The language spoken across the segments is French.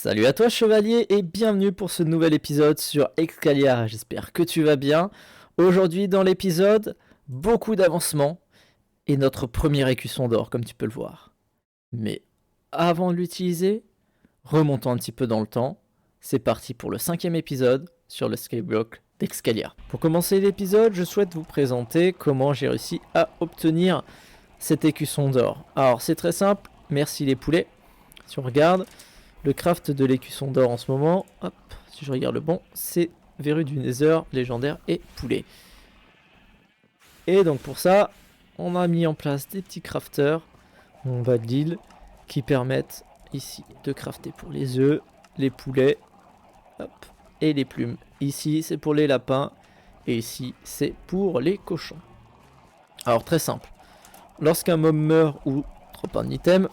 Salut à toi chevalier et bienvenue pour ce nouvel épisode sur Excaliar, j'espère que tu vas bien. Aujourd'hui dans l'épisode, beaucoup d'avancement et notre premier écusson d'or comme tu peux le voir. Mais avant de l'utiliser, remontons un petit peu dans le temps. C'est parti pour le 5e épisode sur le Skyblock d'Excaliar. Pour commencer l'épisode, je souhaite vous présenter comment j'ai réussi à obtenir cet écusson d'or. Alors c'est très simple, merci les poulets. Si on regarde, le craft de l'écusson d'or en ce moment, hop, si je regarde le bon, c'est verrue du Nether, légendaire et poulet. Et donc pour ça, on a mis en place des petits crafters en bas de l'île qui permettent ici de crafter pour les œufs, les poulets, hop, et les plumes. Ici c'est pour les lapins et ici c'est pour les cochons. Alors très simple, lorsqu'un mob meurt ou drop un item,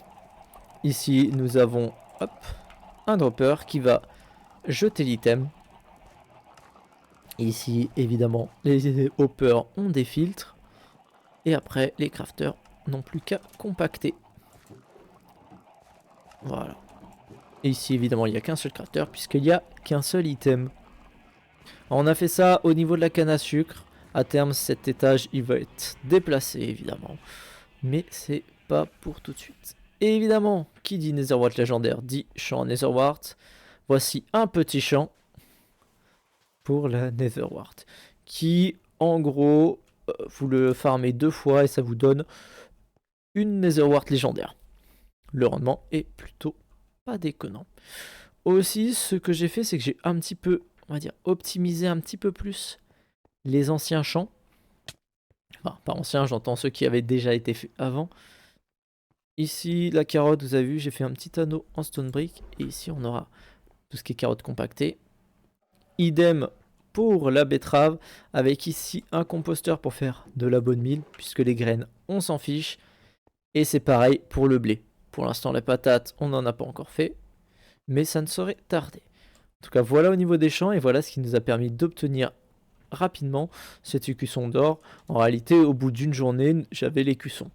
ici nous avons hop, un dropper qui va jeter l'item. Ici évidemment les hoppers ont des filtres et après les crafters n'ont plus qu'à compacter. Voilà. Et ici évidemment il n'y a qu'un seul crafter puisqu'il n'y a qu'un seul item. Alors, on a fait ça au niveau de la canne à sucre. À terme cet étage il va être déplacé évidemment. Mais c'est pas pour tout de suite. Et évidemment, qui dit Netherwart légendaire dit champ Netherwart. Voici un petit champ pour la Netherwart. Qui, en gros, vous le farmez 2 fois et ça vous donne une Netherwart légendaire. Le rendement est plutôt pas déconnant. Aussi, ce que j'ai fait, c'est que j'ai un petit peu, on va dire, optimisé un petit peu plus les anciens champs. Enfin, par anciens, j'entends ceux qui avaient déjà été faits avant. Ici, la carotte, vous avez vu, j'ai fait un petit anneau en stone brick. Et ici, on aura tout ce qui est carotte compactée. Idem pour la betterave, avec ici un composteur pour faire de la bonne mine, puisque les graines, on s'en fiche. Et c'est pareil pour le blé. Pour l'instant, les patates, on n'en a pas encore fait, mais ça ne saurait tarder. En tout cas, voilà au niveau des champs, et voilà ce qui nous a permis d'obtenir rapidement cet écusson d'or. En réalité, au bout d'une journée, j'avais l'écusson.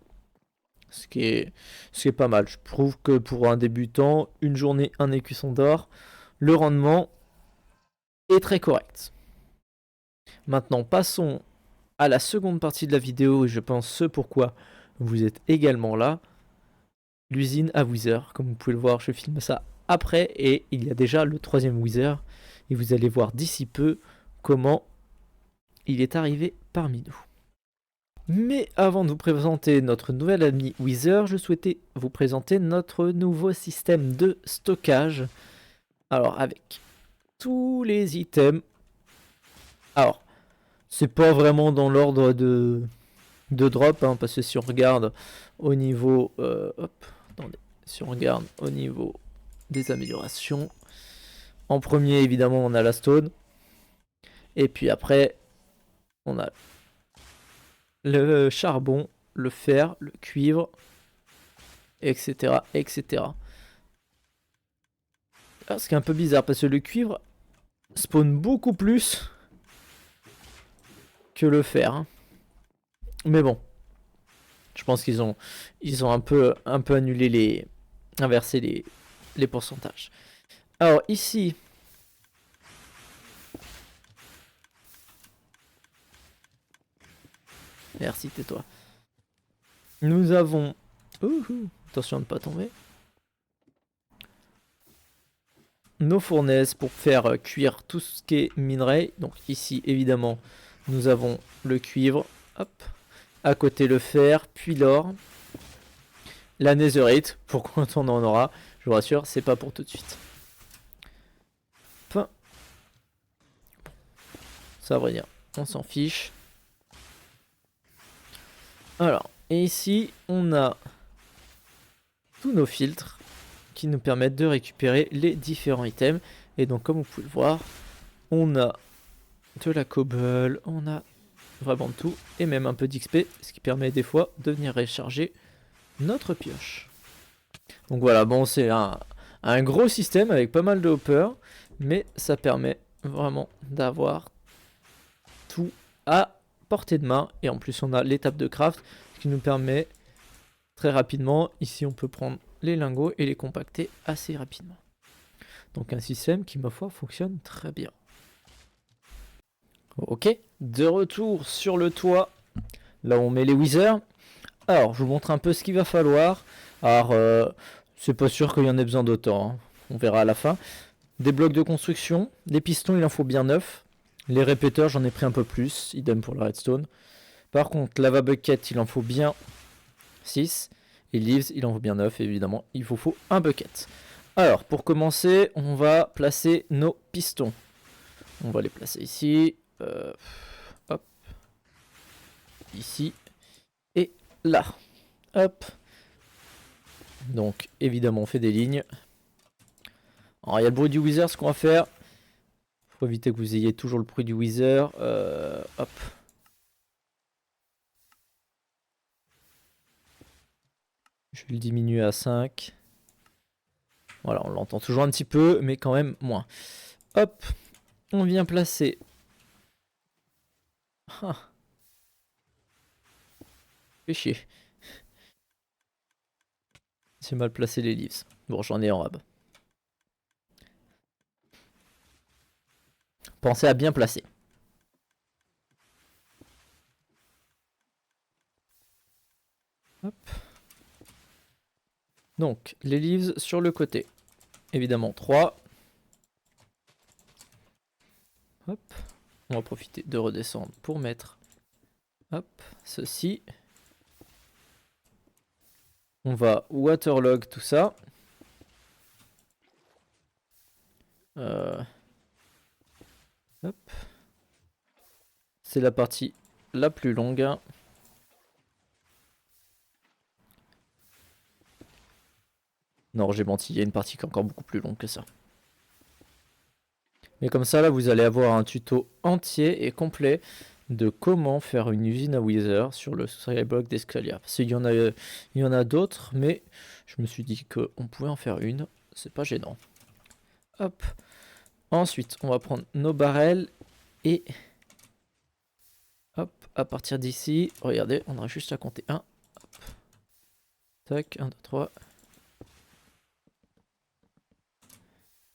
Ce qui est pas mal. Je trouve que pour un débutant, une journée, un écusson d'or, le rendement est très correct. Maintenant, passons à la seconde partie de la vidéo, et je pense ce pourquoi vous êtes également là. L'usine à Wither. Comme vous pouvez le voir, je filme ça après, et il y a déjà le 3e Wither. Et vous allez voir d'ici peu comment il est arrivé parmi nous. Mais avant de vous présenter notre nouvel ami Wither, je souhaitais vous présenter notre nouveau système de stockage. Alors, avec tous les items. Alors, c'est pas vraiment dans l'ordre de drop, hein, parce que si on regarde au niveau... attendez. Si on regarde au niveau des améliorations, en premier, évidemment, on a la stone. Et puis après, on a le charbon, le fer, le cuivre, etc. etc. Alors, ce qui est un peu bizarre, parce que le cuivre spawn beaucoup plus que le fer. Hein. Mais bon, je pense qu'ils ont un peu annulé inversé les pourcentages. Alors ici, merci, tais-toi. Nous avons... attention de ne pas tomber. Nos fournaises pour faire cuire tout ce qui est minerai. Donc ici, évidemment, nous avons le cuivre. Hop. À côté, le fer, puis l'or. La netherite, pour quand on en aura. Je vous rassure, c'est pas pour tout de suite. Enfin, ça, à vrai dire, on s'en fiche. Alors, et ici, on a tous nos filtres qui nous permettent de récupérer les différents items. Et donc, comme vous pouvez le voir, on a de la cobble, on a vraiment de tout, et même un peu d'XP, ce qui permet des fois de venir recharger notre pioche. Donc voilà, bon, c'est un gros système avec pas mal de hoppers, mais ça permet vraiment d'avoir tout à portée de main. Et en plus, on a l'étape de craft, ce qui nous permet très rapidement, ici on peut prendre les lingots et les compacter assez rapidement. Donc un système qui, ma foi, fonctionne très bien. Ok, de retour sur le toit, là où on met les Withers. Alors, je vous montre un peu ce qu'il va falloir. Alors, c'est pas sûr qu'il y en ait besoin d'autant, hein. On verra à la fin. Des blocs de construction. Les pistons, il en faut bien 9. Les répéteurs, j'en ai pris un peu plus. Idem pour le redstone. Par contre, lava bucket, il en faut bien 6. Et leaves, il en faut bien 9. Évidemment, il vous faut un bucket. Alors, pour commencer, on va placer nos pistons. On va les placer ici. Hop. Ici. Et là. Hop. Donc, évidemment, on fait des lignes. Alors, il y a le bruit du Wither, ce qu'on va faire. Faut éviter que vous ayez toujours le bruit du Wither. Hop. Je vais le diminuer à 5. Voilà, on l'entend toujours un petit peu, mais quand même moins. Hop. On vient placer. Ah. Fait chier. J'ai mal placé les leaves. Bon, j'en ai en rab. Pensez à bien placer. Hop. Donc, les leaves sur le côté. Évidemment, 3. Hop. On va profiter de redescendre pour mettre, hop, ceci. On va waterlog tout ça. Hop. C'est la partie la plus longue. Non, j'ai menti, il y a une partie qui est encore beaucoup plus longue que ça. Mais comme ça, là, vous allez avoir un tuto entier et complet de comment faire une usine à Wither sur le Skyblock d'Escalia. Parce qu'il y en a d'autres, mais je me suis dit qu'on pouvait en faire une. C'est pas gênant. Hop. Ensuite, on va prendre nos barrels et... Hop, à partir d'ici, regardez, on aura juste à compter 1. Hop. Tac, 1, 2, 3.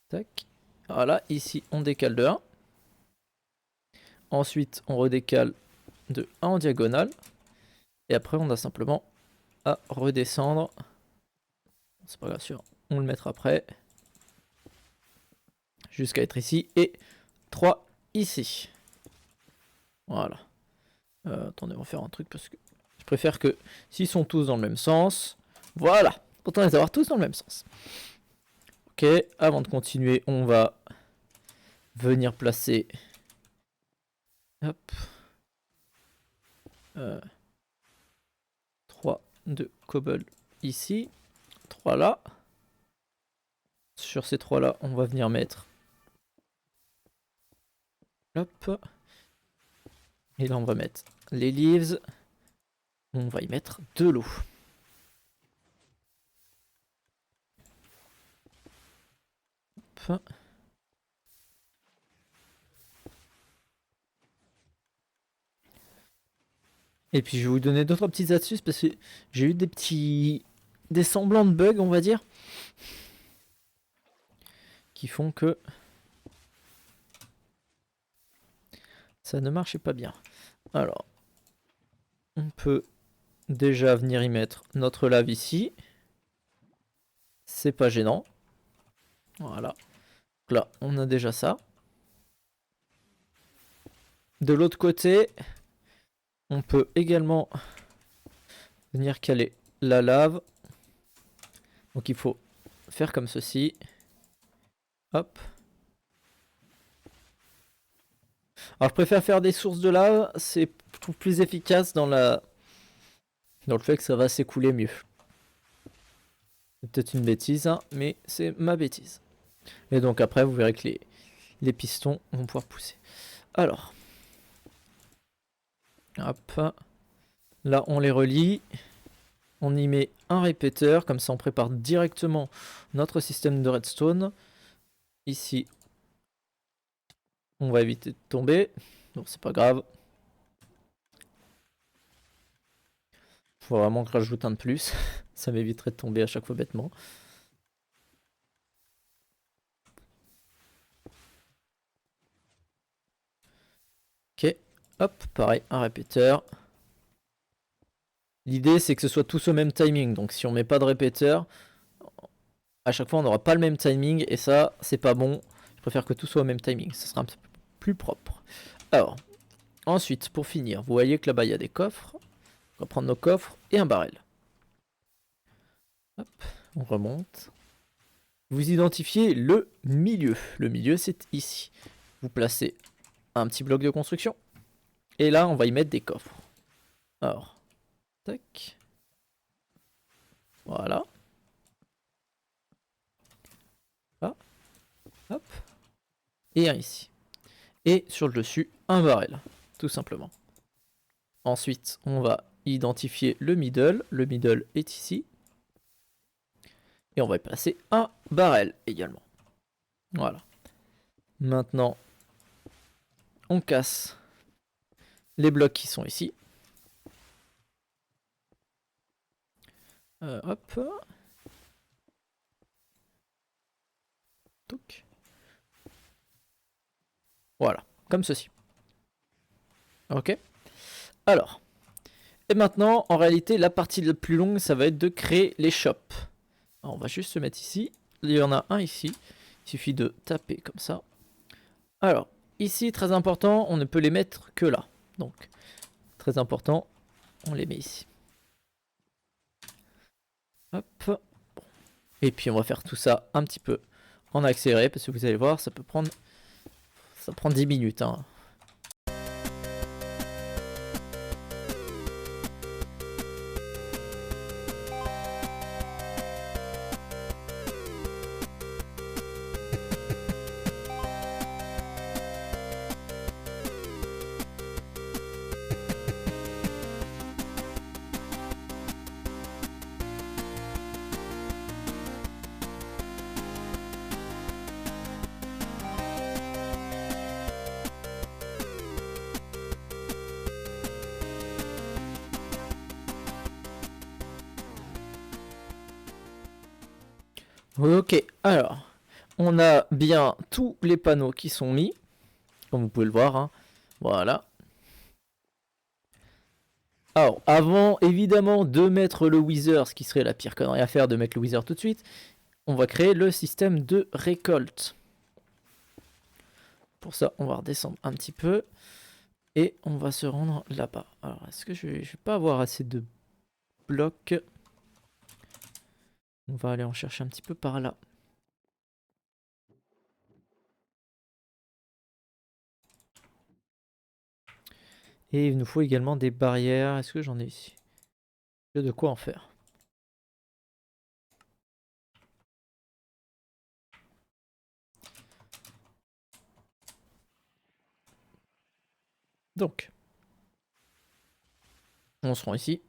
Tac. Voilà, ici, on décale de 1. Ensuite, on redécale de 1 en diagonale. Et après, on a simplement à redescendre. C'est pas grave, sûr. On le mettra après. Jusqu'à être ici. Et 3 ici. Voilà. Attendez, on va faire un truc parce que je préfère que s'ils sont tous dans le même sens. Voilà. Autant les avoir tous dans le même sens. Ok, avant de continuer, on va venir placer. Hop. 3 de cobble ici. 3 là. Sur ces 3 là, on va venir mettre. Hop. Et là, on va mettre les leaves. On va y mettre de l'eau. Hop. Et puis je vais vous donner d'autres petites astuces parce que j'ai eu des semblants de bugs, on va dire, qui font que ça ne marchait pas bien. Alors, on peut déjà venir y mettre notre lave ici. C'est pas gênant. Voilà. Donc là, on a déjà ça. De l'autre côté, on peut également venir caler la lave. Donc il faut faire comme ceci. Hop. Alors je préfère faire des sources de lave, c'est je trouve plus efficace dans le fait que ça va s'écouler mieux. C'est peut-être une bêtise, hein, mais c'est ma bêtise. Et donc après vous verrez que les pistons vont pouvoir pousser. Alors. Hop. Là on les relie. On y met un répéteur, comme ça on prépare directement notre système de redstone. Ici, on va éviter de tomber. Bon, c'est pas grave. Faut vraiment que je rajoute un de plus. Ça m'éviterait de tomber à chaque fois bêtement. Hop, pareil, un répéteur. L'idée c'est que ce soit tous au même timing. Donc si on met pas de répéteur, à chaque fois on n'aura pas le même timing. Et ça, c'est pas bon. Je préfère que tout soit au même timing. Ça sera un petit peu plus propre. Alors, ensuite, pour finir, vous voyez que là-bas il y a des coffres. On va prendre nos coffres et un barrel. Hop, on remonte. Vous identifiez le milieu. Le milieu, c'est ici. Vous placez un petit bloc de construction. Et là, on va y mettre des coffres. Alors, tac. Voilà. Là, hop. Et un ici. Et sur le dessus, un barrel. Tout simplement. Ensuite, on va identifier le middle. Le middle est ici. Et on va y placer un barrel également. Voilà. Maintenant, on casse les blocs qui sont ici. Hop. Touc. Voilà, comme ceci. Ok. Alors. Et maintenant, en réalité, la partie la plus longue, ça va être de créer les shops. Alors, on va juste se mettre ici. Il y en a un ici. Il suffit de taper comme ça. Alors, ici, très important, on ne peut les mettre que là. Donc, très important, on les met ici. Hop. Bon. Et puis, on va faire tout ça un petit peu en accéléré, parce que vous allez voir, ça peut prendre... Ça prend 10 minutes, hein. Ok, alors, on a bien tous les panneaux qui sont mis, comme vous pouvez le voir, hein. Voilà. Alors, avant évidemment de mettre le Wither, ce qui serait la pire connerie à faire de mettre le Wither tout de suite, on va créer le système de récolte. Pour ça, on va redescendre un petit peu et on va se rendre là-bas. Alors, est-ce que je vais pas avoir assez de blocs? On va aller en chercher un petit peu par là. Et il nous faut également des barrières. Est-ce que j'en ai ici? J'ai de quoi en faire. Donc, on se rend ici.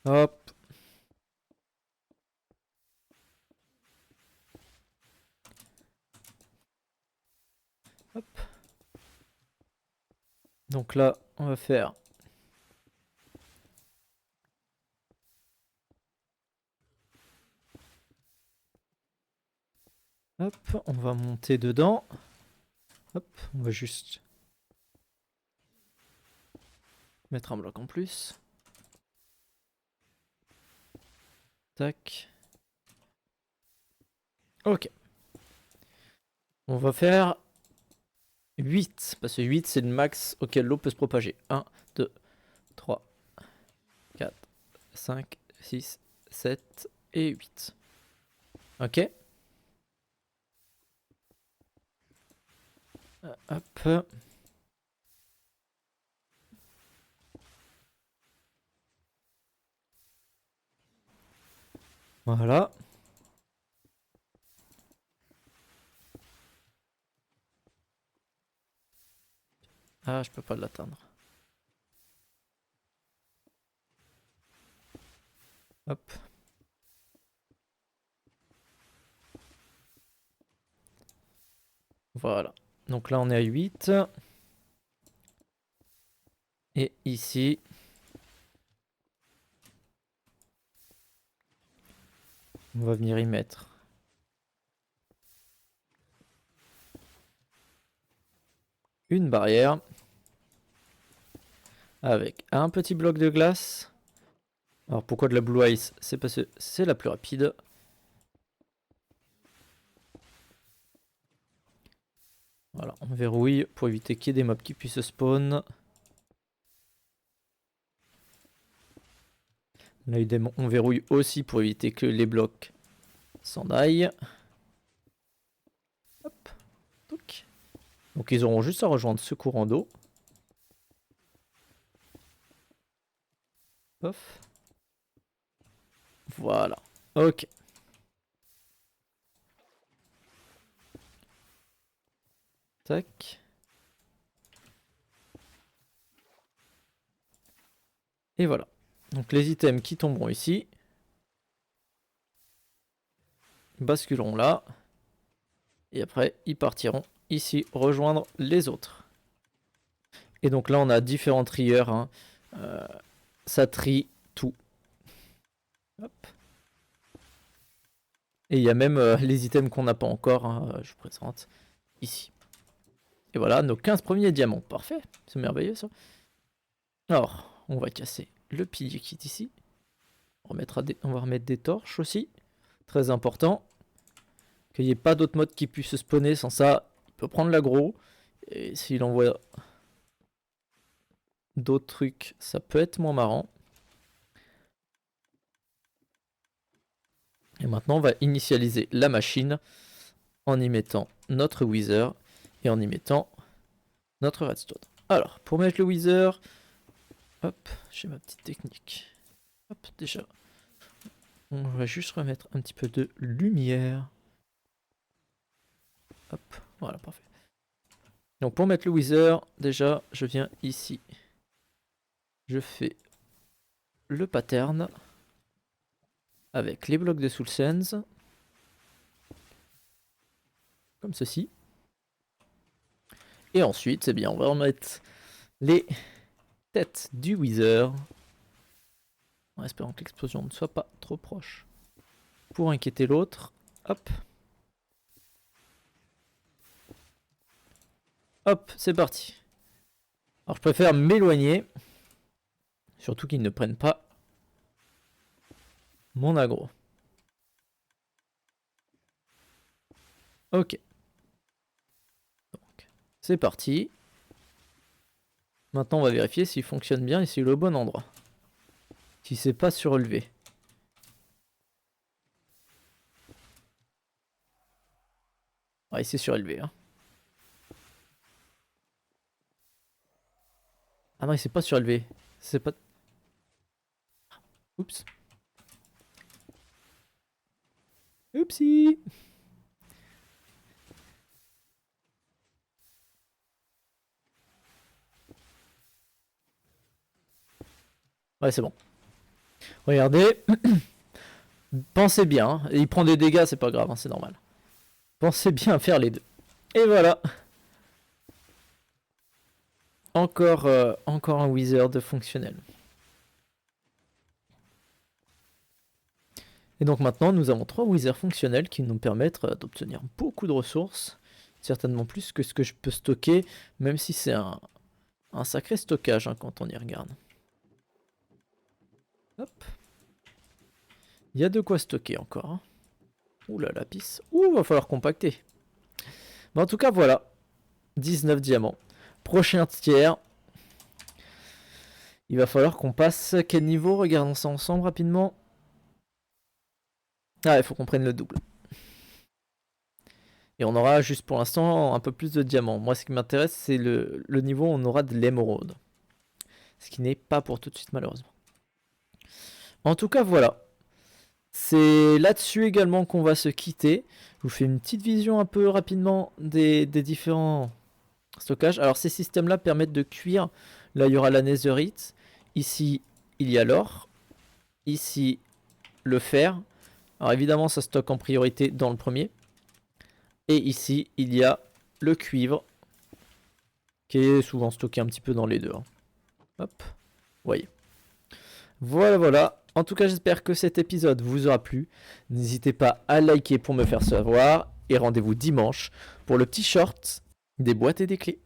Hop. Hop. Donc là, on va faire... Hop, on va monter dedans. Hop, on va juste mettre un bloc en plus. Tac. Ok. On va faire 8. Parce que 8, c'est le max auquel l'eau peut se propager. 1, 2, 3, 4, 5, 6, 7 et 8. Ok. Hop. Voilà. Ah, je peux pas l'atteindre. Hop. Voilà. Donc là, on est à 8. Et ici... On va venir y mettre. une barrière avec un petit bloc de glace. Alors pourquoi de la blue ice? C'est parce que c'est la plus rapide. Voilà, on verrouille pour éviter qu'il y ait des mobs qui puissent spawn. Là, on verrouille aussi pour éviter que les blocs s'en aillent. Hop. Donc ils auront juste à rejoindre ce courant d'eau. Pof. Voilà. Ok. Tac. Et voilà. Donc les items qui tomberont ici basculeront là. Et après, ils partiront ici rejoindre les autres. Et donc là, on a différents trieurs. Hein. Ça trie tout. Hop. Et il y a même les items qu'on n'a pas encore. Hein, je vous présente ici. Et voilà, nos 15 premiers diamants. Parfait. C'est merveilleux ça. Alors, on va casser le pilier qui est ici. On va remettre des torches aussi. Très important. Qu'il n'y ait pas d'autres modes qui puissent se spawner. Sans ça, il peut prendre l'aggro. Et s'il envoie d'autres trucs, ça peut être moins marrant. Et maintenant, on va initialiser la machine en y mettant notre Wither et en y mettant notre Redstone. Alors, pour mettre le Wither, hop, j'ai ma petite technique. Hop, déjà, on va juste remettre un petit peu de lumière. Hop, voilà, parfait. Donc pour mettre le Wither, déjà, je viens ici. Je fais le pattern avec les blocs de Soul Sands. Comme ceci. Et ensuite, eh bien, on va remettre les têtes du Wither. En espérant que l'explosion ne soit pas trop proche. Pour inquiéter l'autre. Hop. Hop, c'est parti. Alors je préfère m'éloigner. Surtout qu'ils ne prennent pas mon aggro. Ok. Donc, c'est parti. Maintenant on va vérifier s'il fonctionne bien et s'il est au bon endroit. Si c'est pas surélevé. Ouais, c'est surélevé. Hein. Ah non, il s'est pas surélevé. C'est pas... Oups. Oupsie. Ouais, c'est bon. Regardez. Pensez bien. Hein. Il prend des dégâts, c'est pas grave, hein, c'est normal. Pensez bien à faire les deux. Et voilà. Encore un wizard fonctionnel. Et donc maintenant, nous avons 3 wizards fonctionnels qui nous permettent d'obtenir beaucoup de ressources. Certainement plus que ce que je peux stocker, même si c'est un sacré stockage hein, quand on y regarde. Hop. Il y a de quoi stocker encore. Hein. Ouh là, la pisse. Ouh, va falloir compacter. Mais en tout cas, voilà. 19 diamants. Prochain tiers. Il va falloir qu'on passe quel niveau? Regardons ça ensemble rapidement. Ah, il faut qu'on prenne le double. Et on aura juste pour l'instant un peu plus de diamants. Moi, ce qui m'intéresse, c'est le niveau où on aura de l'émeraude. Ce qui n'est pas pour tout de suite, malheureusement. En tout cas, voilà. C'est là-dessus également qu'on va se quitter. Je vous fais une petite vision un peu rapidement des différents stockages. Alors, ces systèmes-là permettent de cuire. Là, il y aura la netherite. Ici, il y a l'or. Ici, le fer. Alors, évidemment, ça stocke en priorité dans le premier. Et ici, il y a le cuivre. Qui est souvent stocké un petit peu dans les deux. Hein. Hop. Vous voyez. Voilà, voilà. En tout cas, j'espère que cet épisode vous aura plu. N'hésitez pas à liker pour me faire savoir. Et rendez-vous dimanche pour le petit short des boîtes et des clés.